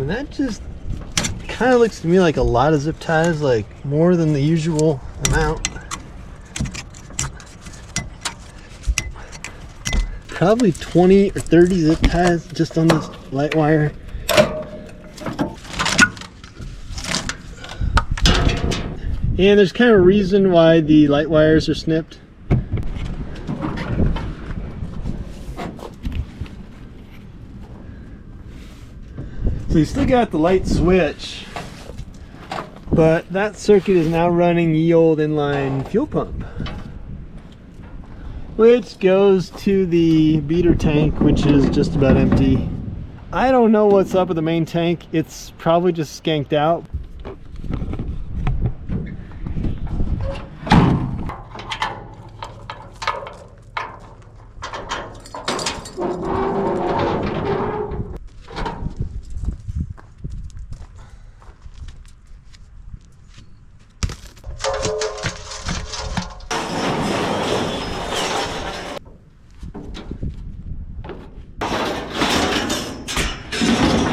And that just kind of looks to me like a lot of zip ties, like more than the usual amount. Probably 20 or 30 zip ties just on this light wire. And there's kind of a reason why the light wires are snipped. So you still got the light switch, but that circuit is now running ye old inline fuel pump, which goes to the beater tank, which is just about empty. I don't know what's up with the main tank. It's probably just skanked out.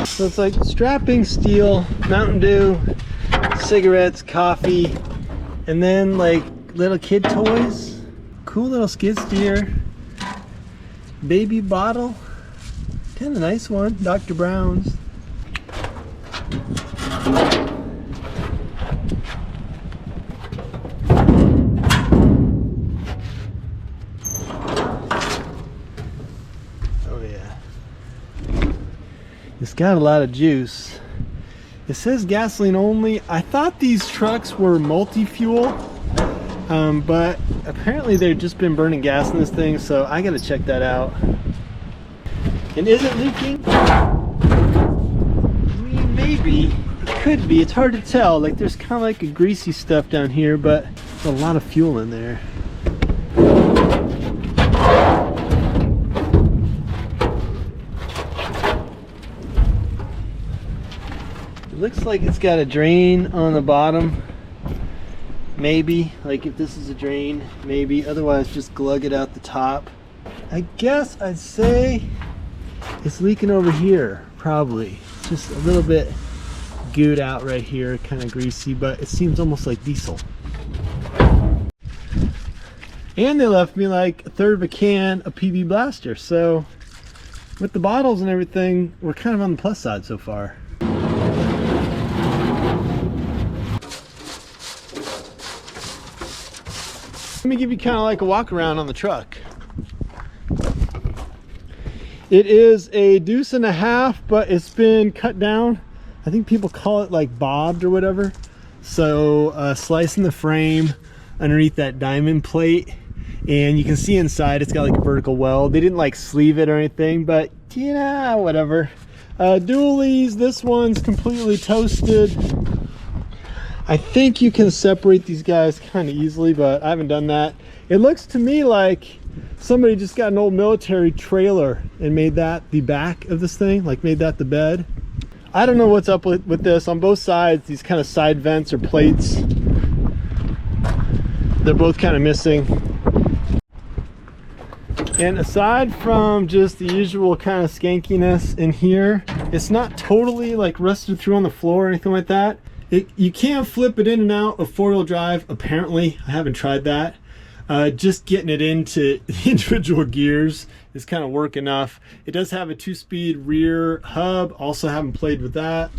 So it's like strapping steel, Mountain Dew, cigarettes, coffee, and then like little kid toys, cool little skid steer, baby bottle, kind of nice one, Dr. Brown's. It's got a lot of juice. It says gasoline only. I thought these trucks were multi-fuel, but apparently they've just been burning gas in this thing, so I gotta check that out. And is it leaking? I mean, maybe. It could be. It's hard to tell. Like, there's kind of like a greasy stuff down here, but there's a lot of fuel in there. Looks like it's got a drain on the bottom. Maybe, like if this is a drain, maybe. Otherwise, just glug it out the top. I guess I'd say it's leaking over here, probably. It's just a little bit gooed out right here, kind of greasy, but it seems almost like diesel. And they left me like a third of a can of PB Blaster. So with the bottles and everything, we're kind of on the plus side so far. Let me give you kind of like a walk around on the truck. It is a Deuce and a half, but it's been cut down. I think people call it like bobbed or whatever. So slicing the frame underneath that diamond plate, and you can see inside it's got like a vertical weld. They didn't like sleeve it or anything, but you know, whatever. Dualies, this one's completely toasted. I think you can separate these guys kind of easily, but I haven't done that. It looks to me like somebody just got an old military trailer and made that the back of this thing, like made that the bed. I don't know what's up with this. On both sides, these kind of side vents or plates, they're both kind of missing. And aside from just the usual kind of skankiness in here, it's not totally like rusted through on the floor or anything like that. You can flip it in and out of four-wheel drive, apparently. I haven't tried that. Just getting it into individual gears is kind of work enough. It does have a 2-speed rear hub. Also haven't played with that.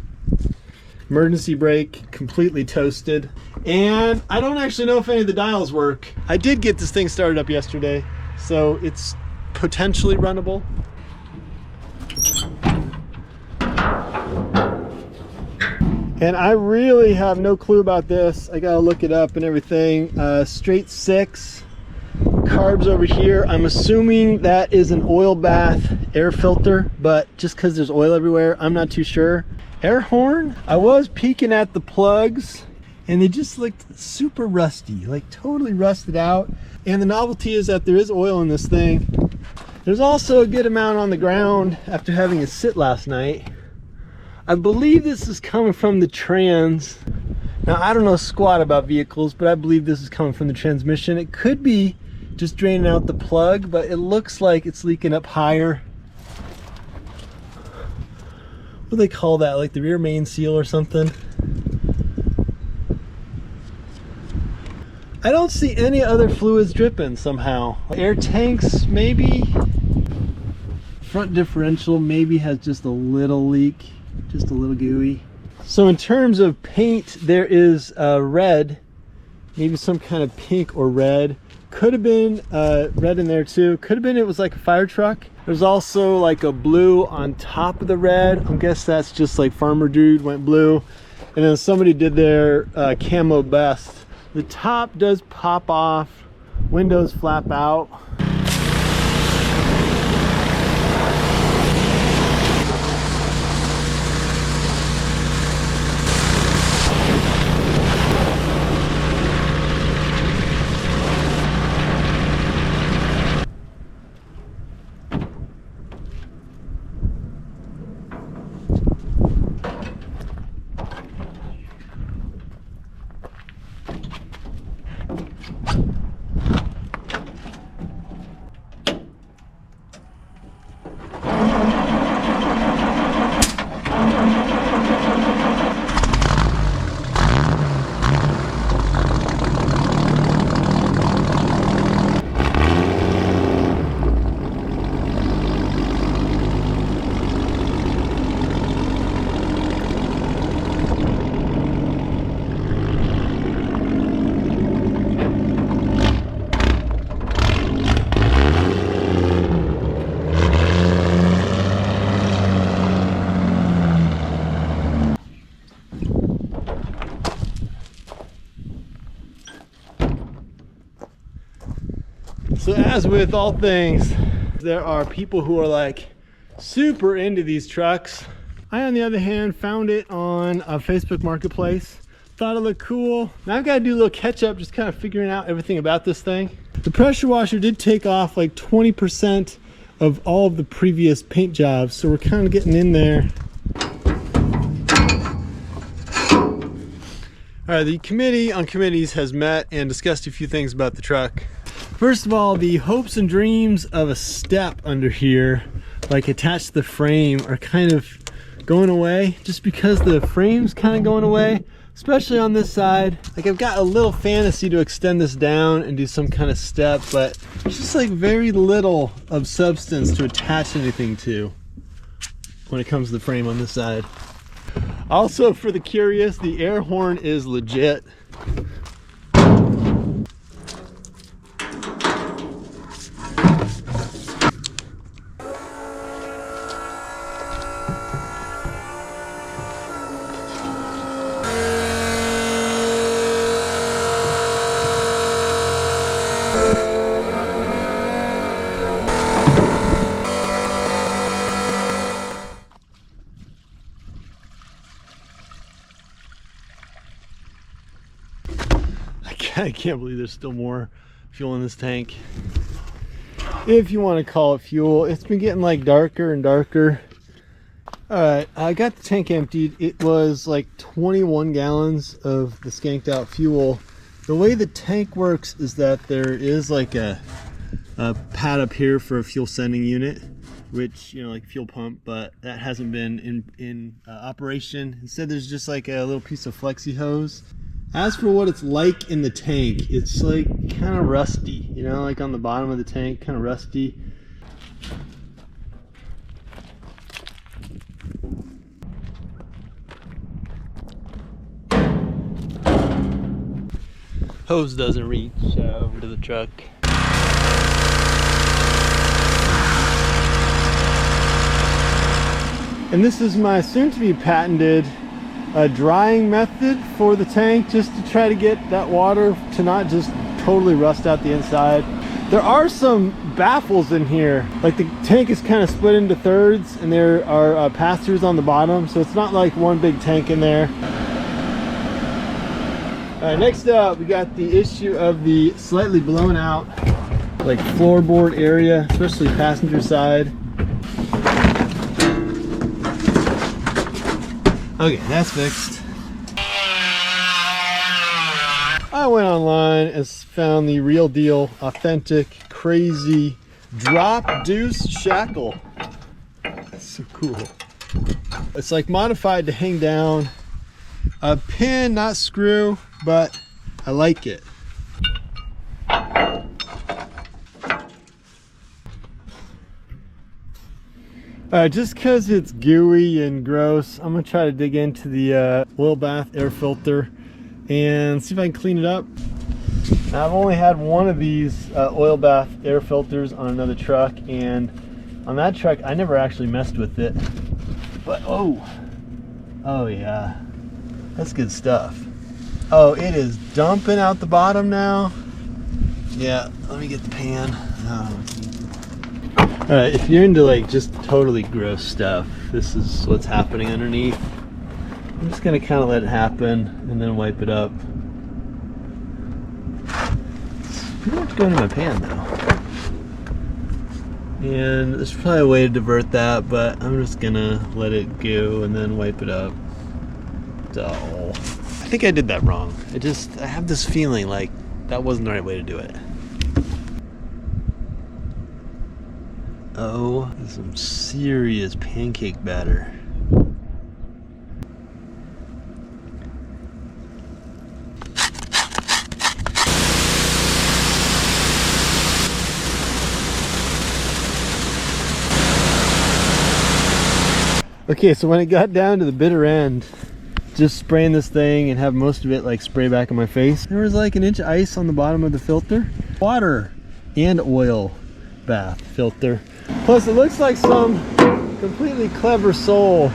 Emergency brake, completely toasted. And I don't actually know if any of the dials work. I did get this thing started up yesterday, so it's potentially runnable. And I really have no clue about this. I gotta look it up and everything. Straight 6, carbs over here. I'm assuming that is an oil bath air filter, but just because there's oil everywhere, I'm not too sure. Air horn, I was peeking at the plugs and they just looked super rusty, like totally rusted out. And the novelty is that there is oil in this thing. There's also a good amount on the ground after having it sit last night. I believe this is coming from the trans. Now, I don't know squat about vehicles, but I believe this is coming from the transmission. It could be just draining out the plug, but it looks like it's leaking up higher. what do they call that, like the rear main seal or something. I don't see any other fluids dripping somehow. Air tanks maybe. Front differential maybe has just a little leak, just a little gooey. So in terms of paint, there is red, maybe some kind of pink or red. Could have been red in there too. Could have been it was like a fire truck. There's also like a blue on top of the red. I guess that's just like farmer dude went blue. And then somebody did their camo best. The top does pop off, windows flap out. So as with all things, there are people who are like super into these trucks. I, on the other hand, found it on a Facebook Marketplace. Thought it looked cool. Now I've got to do a little catch up, just kind of figuring out everything about this thing. The pressure washer did take off like 20% of all of the previous paint jobs, so we're kind of getting in there. All right, the committee on committees has met and discussed a few things about the truck. First of all, the hopes and dreams of a step under here, like attached to the frame, are kind of going away just because the frame's kind of going away, especially on this side. Like I've got a little fantasy to extend this down and do some kind of step, but there's just like very little of substance to attach anything to when it comes to the frame on this side. Also, for the curious, the air horn is legit. I can't believe there's still more fuel in this tank. If you want to call it fuel, it's been getting like darker and darker. All right, I got the tank emptied. It was like 21 gallons of the skanked out fuel. The way the tank works is that there is like a pad up here for a fuel sending unit, which, you know, like fuel pump, but that hasn't been in operation. Instead, there's just like a little piece of flexi hose. As for what it's like in the tank, it's like kind of rusty, you know, like on the bottom of the tank, kind of rusty. Hose doesn't reach over to the truck. And this is my soon-to-be patented drying method for the tank, just to try to get that water to not just totally rust out the inside. There are some baffles in here. Like the tank is kind of split into thirds and there are pass-throughs on the bottom, so it's not like one big tank in there. All right, next up we got the issue of the slightly blown out like floorboard area, especially passenger side. Okay, that's fixed. I went online and found the real deal, authentic, crazy drop Deuce shackle. That's so cool. It's like modified to hang down a pin, not screw, but I like it. Just because it's gooey and gross, I'm gonna try to dig into the oil bath air filter and see if I can clean it up. Now, I've only had one of these oil bath air filters on another truck, and on that truck I never actually messed with it. But oh yeah, that's good stuff. Oh, it is dumping out the bottom now. Yeah, let me get the pan. Oh. Alright, if you're into like just totally gross stuff, this is what's happening underneath. I'm just gonna kind of let it happen and then wipe it up. It's pretty much going in my pan now. And there's probably a way to divert that, but I'm just gonna let it go and then wipe it up. Oh, I think I did that wrong. I have this feeling like that wasn't the right way to do it. Oh, this is some serious pancake batter. Okay, so when it got down to the bitter end, just spraying this thing and have most of it like spray back in my face, there was like an inch of ice on the bottom of the filter. Water and oil bath filter. Plus it looks like some completely clever soul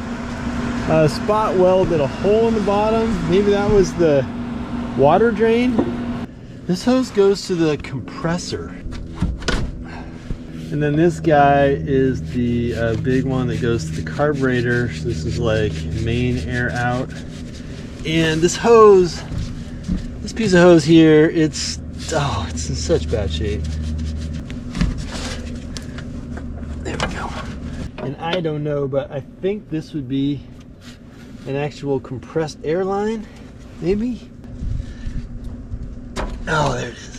spot welded a hole in the bottom. Maybe that was the water drain. This hose goes to the compressor. And then this guy is the big one that goes to the carburetor. So this is like main air out. And this hose, this piece of hose here, it's in such bad shape. There we go. And I don't know, but I think this would be an actual compressed air line, maybe? Oh, there it is.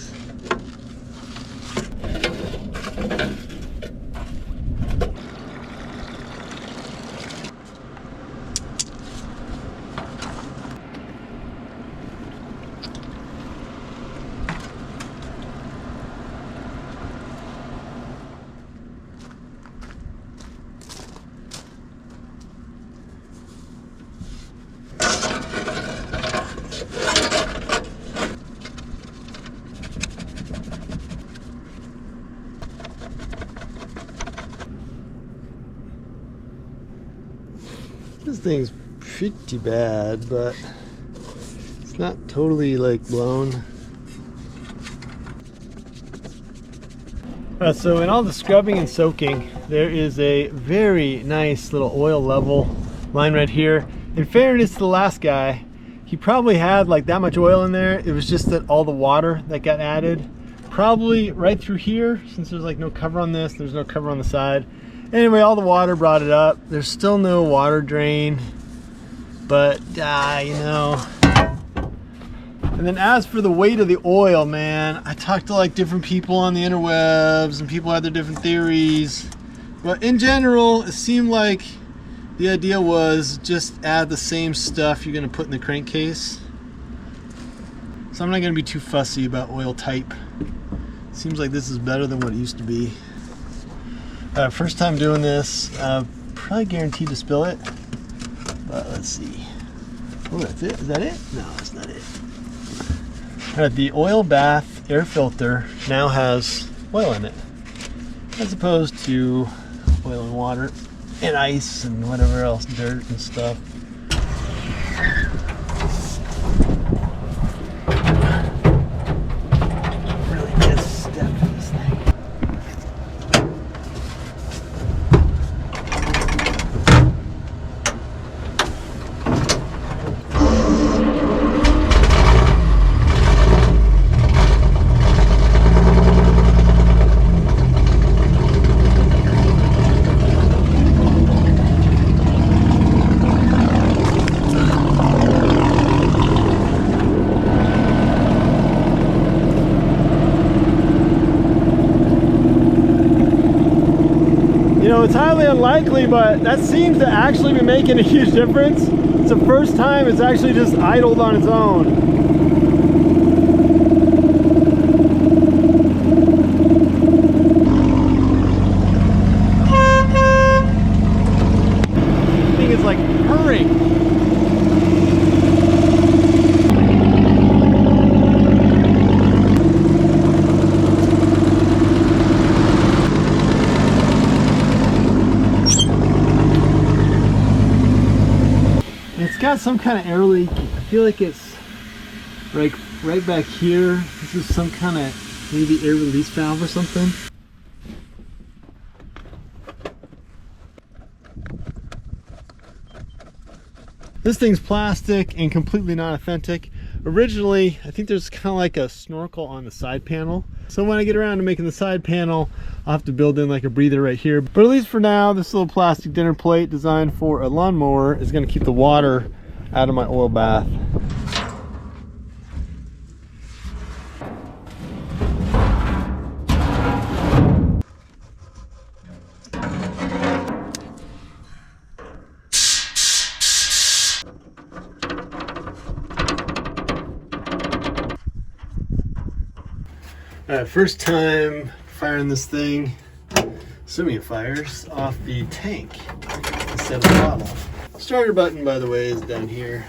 This thing's pretty bad, but it's not totally like blown. So in all the scrubbing and soaking, there is a very nice little oil level line right here. In fairness to the last guy, he probably had like that much oil in there. It was just that all the water that got added, probably right through here, since there's like no cover on this, there's no cover on the side. Anyway, all the water brought it up. There's still no water drain, but you know. And then as for the weight of the oil, man, I talked to like different people on the interwebs and people had their different theories. But in general, it seemed like the idea was just add the same stuff you're gonna put in the crankcase. So I'm not gonna be too fussy about oil type. Seems like this is better than what it used to be. First time doing this, probably guaranteed to spill it, but let's see. Oh, that's it? Is that it? No, that's not it. Alright, the oil bath air filter now has oil in it, as opposed to oil and water and ice and whatever else, dirt and stuff. Really just step in this thing. it's highly unlikely, but that seems to actually be making a huge difference. It's the first time it's actually just idled on its own. Is like purring. It's got some kind of air leak. I feel like it's like right back here. This is some kind of maybe air release valve or something. This thing's plastic and completely not authentic. Originally, I think there's kind of like a snorkel on the side panel. So when I get around to making the side panel, I'll have to build in like a breather right here. But at least for now, this little plastic dinner plate designed for a lawnmower is gonna keep the water out of my oil bath. First time firing this thing, assuming it fires, off the tank instead of the bottle. Starter button, by the way, is down here.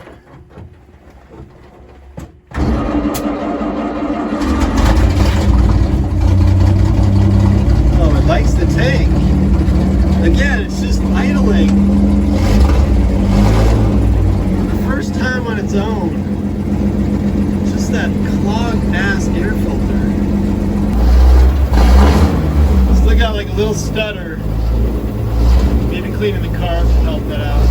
Oh, it likes the tank. Again, it's just idling. For the first time on its own. It's just that clogged ass air filter. Got like a little stutter. Maybe cleaning the car will help that out.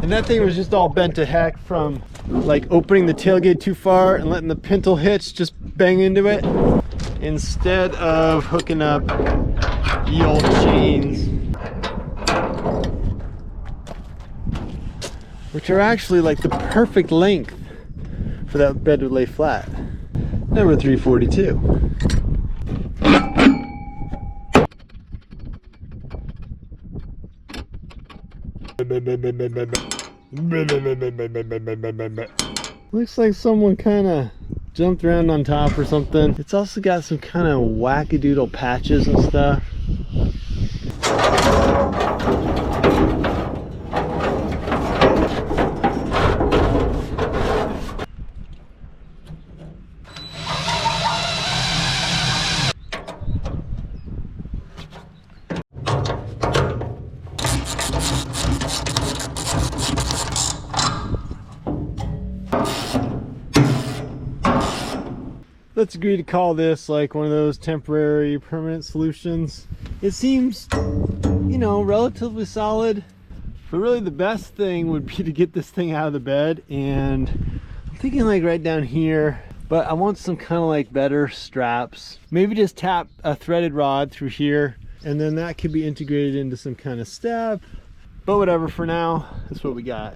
And that thing was just all bent to heck from like opening the tailgate too far and letting the pintle hitch just bang into it, instead of hooking up the old chains, which are actually like the perfect length for that bed to lay flat. Number 342. Looks like someone kind of jumped around on top or something. It's also got some kind of wackadoodle patches and stuff. Let's agree to call this like one of those temporary permanent solutions. It seems, you know, relatively solid, but really the best thing would be to get this thing out of the bed, and I'm thinking like right down here, but I want some kind of like better straps. Maybe just tap a threaded rod through here, and then that could be integrated into some kind of step, but whatever, for now, that's what we got.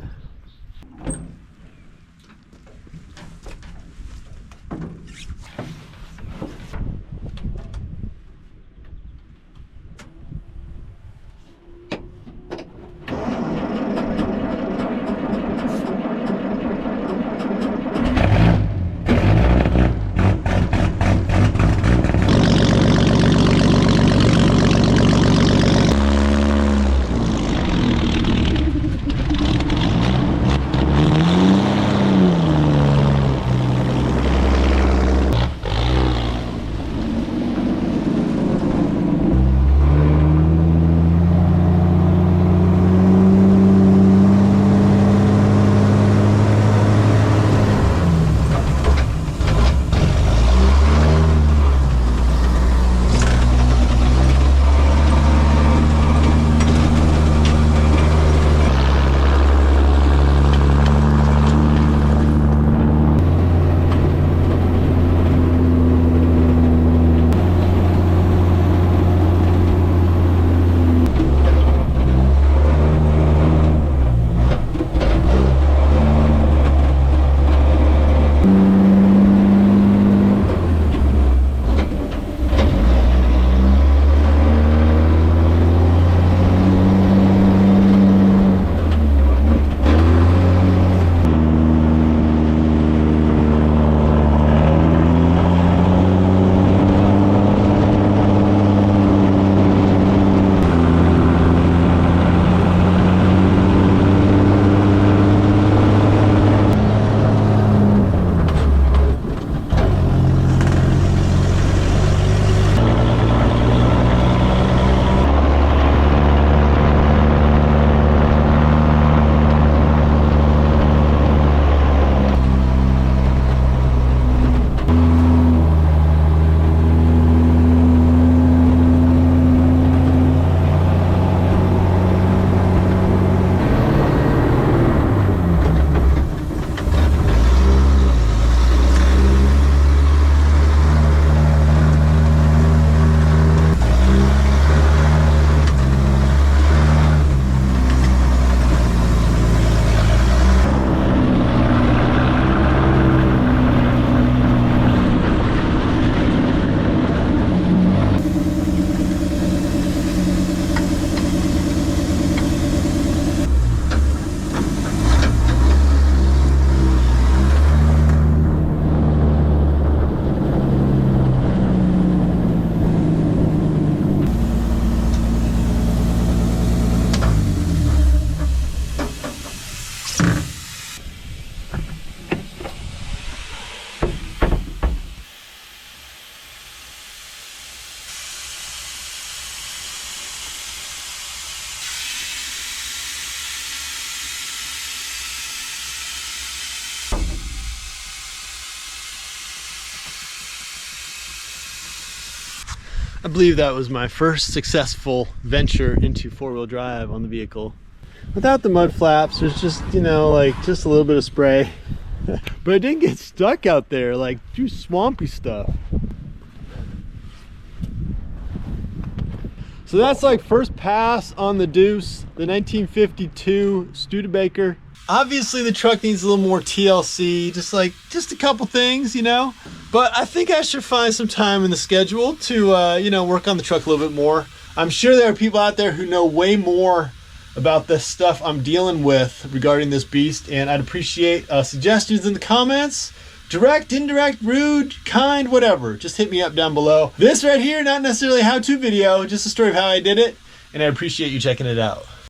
I believe that was my first successful venture into four-wheel drive on the vehicle. Without the mud flaps, there's just, you know, like just a little bit of spray. But it didn't get stuck out there, like do swampy stuff. So that's like first pass on the Deuce, the 1952 Studebaker. Obviously the truck needs a little more TLC, just a couple things, you know. But I think I should find some time in the schedule to, you know, work on the truck a little bit more. I'm sure there are people out there who know way more about the stuff I'm dealing with regarding this beast, and I'd appreciate suggestions in the comments. Direct, indirect, rude, kind, whatever. Just hit me up down below. This right here, not necessarily a how-to video, just a story of how I did it, and I appreciate you checking it out.